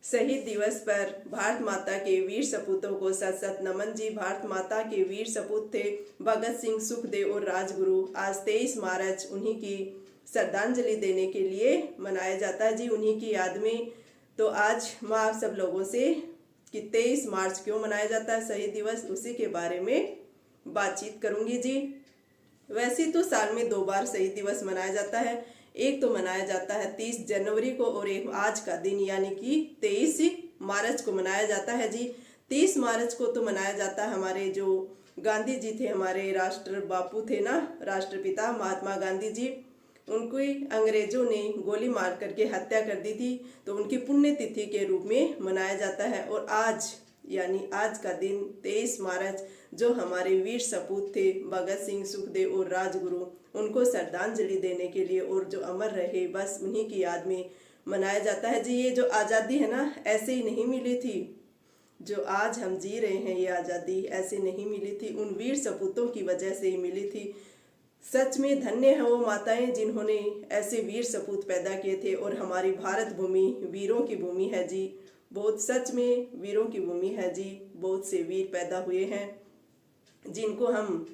शहीद दिवस पर भारत माता के वीर सपूतों को सत सत नमन जी। भारत माता के वीर सपूत थे भगत सिंह, सुखदेव और राजगुरु। आज 23 मार्च उन्हीं की श्रद्धांजलि देने के लिए मनाया जाता है जी, उन्हीं की याद में। तो आज मैं आप सब लोगों से कि 23 मार्च क्यों मनाया जाता है शहीद दिवस, उसी के बारे में बातचीत करूंगी जी। वैसे तो साल में 2 बार शहीद दिवस मनाया जाता है। एक तो मनाया जाता है 30 जनवरी को और एक आज का दिन यानी कि 23 मार्च को मनाया जाता है जी। 30 मार्च को तो मनाया जाता है हमारे जो गांधी जी थे, हमारे राष्ट्र बापू थे ना, राष्ट्रपिता महात्मा गांधी जी, उनकी अंग्रेजों ने गोली मार करके हत्या कर दी थी, तो उनकी पुण्यतिथि के रूप में मनाया जाता है। और आज यानी आज का दिन 23 मार्च जो हमारे वीर सपूत थे भगत सिंह, सुखदेव और राजगुरु, उनको श्रद्धांजलि देने के लिए और जो अमर रहे बस उन्हीं की याद में मनाया जाता है जी। ये जो आज़ादी है ना, ऐसे ही नहीं मिली थी। जो आज हम जी रहे हैं ये आज़ादी ऐसे नहीं मिली थी, उन वीर सपूतों की वजह से ही मिली थी। सच में धन्य है वो माताएं जिन्होंने ऐसे वीर सपूत पैदा किए थे। और हमारी भारत भूमि वीरों की भूमि है जी, बहुत सच में वीरों की भूमि है जी। बहुत से वीर पैदा हुए हैं जिनको हम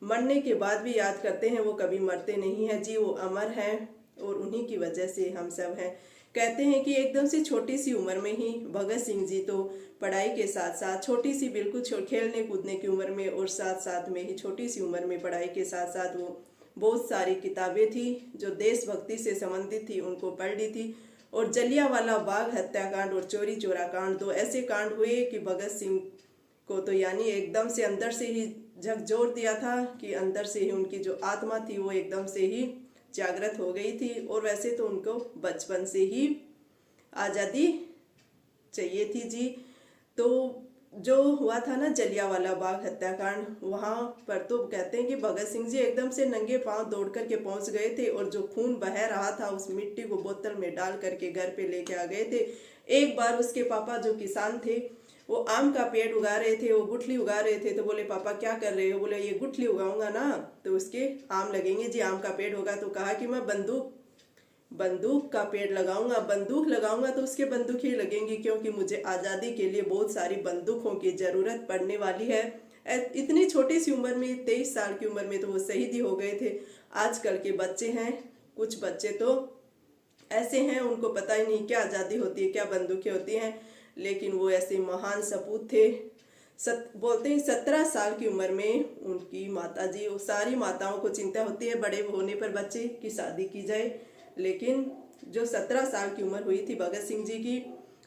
मरने के बाद भी याद करते हैं, वो कभी मरते नहीं हैं जी, वो अमर हैं और उन्हीं की वजह से हम सब हैं। कहते हैं कि एकदम से छोटी सी उम्र में ही भगत सिंह जी तो पढ़ाई के साथ साथ छोटी सी बिल्कुल खेलने कूदने की उम्र में और साथ साथ में ही छोटी सी उम्र में पढ़ाई के साथ साथ वो बहुत सारी किताबें थी जो देशभक्ति से संबंधित थी उनको पढ़ ली थी। और जलियांवाला बाग हत्याकांड और चोरी चोरा कांड, दो ऐसे कांड हुए कि भगत सिंह को तो यानी एकदम से अंदर से ही झकझोर दिया था कि अंदर से ही उनकी जो आत्मा थी वो एकदम से ही जागृत हो गई थी। और वैसे तो उनको बचपन से ही आज़ादी चाहिए थी जी। तो जो हुआ था ना जलियांवाला बाग हत्याकांड, वहाँ पर तो कहते हैं कि भगत सिंह जी एकदम से नंगे पांव दौड़ करके पहुंच गए थे और जो खून बह रहा था उस मिट्टी को बोतल में डाल करके घर पे लेके आ गए थे। एक बार उसके पापा जो किसान थे वो आम का पेड़ उगा रहे थे, वो गुठली उगा रहे थे, तो बोले पापा क्या कर रहे हो? बोले ये गुठली उगाऊंगा ना तो उसके आम लगेंगे जी, आम का पेड़ होगा। तो कहा कि मैं बंदूक का पेड़ लगाऊंगा, बंदूक लगाऊंगा तो उसके बंदूक ही लगेंगी, क्योंकि मुझे आज़ादी के लिए बहुत सारी बंदूकों की जरूरत पड़ने वाली है। इतनी छोटी सी उम्र में 23 साल की उम्र में तो वो शहीद ही हो गए थे। आजकल के बच्चे हैं, कुछ बच्चे तो ऐसे हैं उनको पता ही नहीं क्या आज़ादी होती है, क्या बंदूकें होती हैं, लेकिन वो ऐसे महान सपूत थे। बोलते हैं 17 साल की उम्र में उनकी माता जी, वो सारी माताओं को चिंता होती है बड़े होने पर बच्चे की शादी की जाए, लेकिन जो 17 साल की उम्र हुई थी भगत सिंह जी की,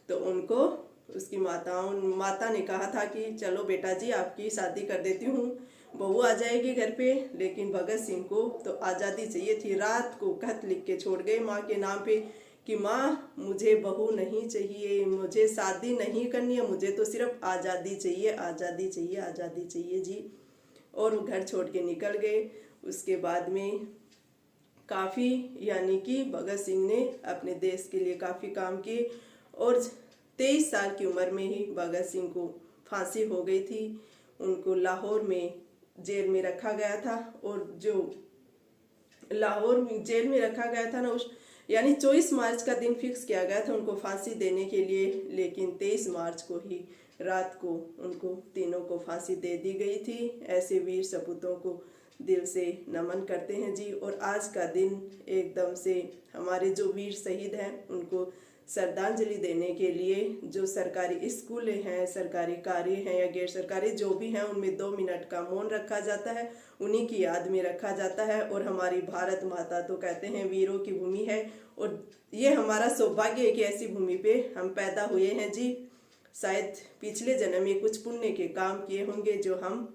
तो उनको उसकी माता ने कहा था कि चलो बेटा जी आपकी शादी कर देती हूँ, बहू आ जाएगी घर पे। लेकिन भगत सिंह को तो आज़ादी चाहिए थी। रात को खत लिख के छोड़ गए माँ के नाम पे कि माँ मुझे बहू नहीं चाहिए, मुझे शादी नहीं करनी है, मुझे तो सिर्फ आज़ादी चाहिए, आज़ादी चाहिए, आज़ादी चाहिए जी। और वो घर छोड़ के निकल गए। उसके बाद में काफ़ी यानी कि भगत सिंह ने अपने देश के लिए काफ़ी काम किए और 23 साल की उम्र में ही भगत सिंह को फांसी हो गई थी। उनको लाहौर में जेल में रखा गया था और जो लाहौर में जेल में रखा गया था ना, उस यानी 24 मार्च का दिन फिक्स किया गया था उनको फांसी देने के लिए, लेकिन 23 मार्च को ही रात को उनको तीनों को फांसी दे दी गई थी। ऐसे वीर सपूतों को दिल से नमन करते हैं जी। और आज का दिन एकदम से हमारे जो वीर शहीद हैं उनको श्रद्धांजलि देने के लिए जो सरकारी स्कूल हैं, सरकारी कार्य हैं या गैर सरकारी जो भी हैं, उनमें 2 मिनट का मौन रखा जाता है, उन्हीं की याद में रखा जाता है। और हमारी भारत माता तो कहते हैं वीरों की भूमि है और ये हमारा सौभाग्य है कि ऐसी भूमि पे हम पैदा हुए हैं जी। शायद पिछले जन्म में कुछ पुण्य के काम किए होंगे जो हम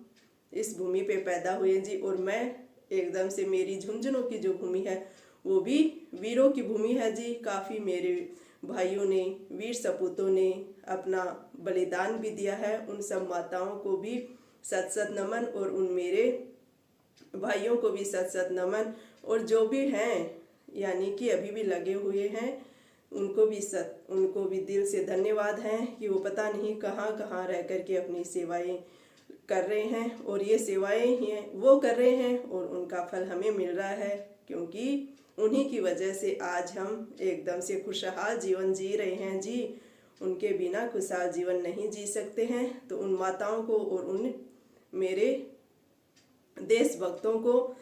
इस भूमि पे पैदा हुए जी। और मैं एकदम से मेरी झुंझुनों की जो भूमि है वो भी वीरों की भूमि है जी। काफ़ी मेरे भाइयों ने, वीर सपूतों ने अपना बलिदान भी दिया है। उन सब माताओं को भी सत सत नमन और उन मेरे भाइयों को भी सत सत नमन। और जो भी हैं यानी कि अभी भी लगे हुए हैं उनको भी दिल से धन्यवाद है कि वो पता नहीं कहाँ कहाँ रह करके अपनी सेवाएं कर रहे हैं। और ये सेवाएं ही वो कर रहे हैं और उनका फल हमें मिल रहा है, क्योंकि उन्हीं की वजह से आज हम एकदम से खुशहाल जीवन जी रहे हैं जी। उनके बिना खुशहाल जीवन नहीं जी सकते हैं। तो उन माताओं को और उन मेरे देशभक्तों को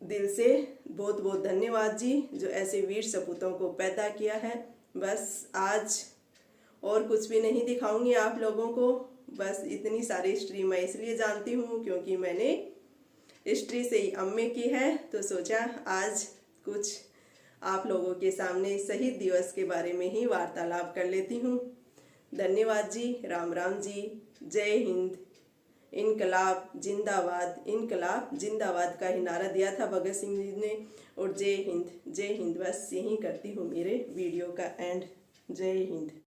दिल से बहुत बहुत धन्यवाद जी, जो ऐसे वीर सपूतों को पैदा किया है। बस आज और कुछ भी नहीं दिखाऊंगी आप लोगों को, बस इतनी सारी हिस्ट्री मैं इसलिए जानती हूँ क्योंकि मैंने हिस्ट्री से ही एमए की है। तो सोचा आज कुछ आप लोगों के सामने शहीद दिवस के बारे में ही वार्तालाप कर लेती हूँ। धन्यवाद जी, राम राम जी, जय हिंद, इनकलाब जिंदाबाद का ही नारा दिया था भगत सिंह जी ने। और जय हिंद, जय हिंद। बस यही करती हूँ मेरे वीडियो का एंड। जय हिंद।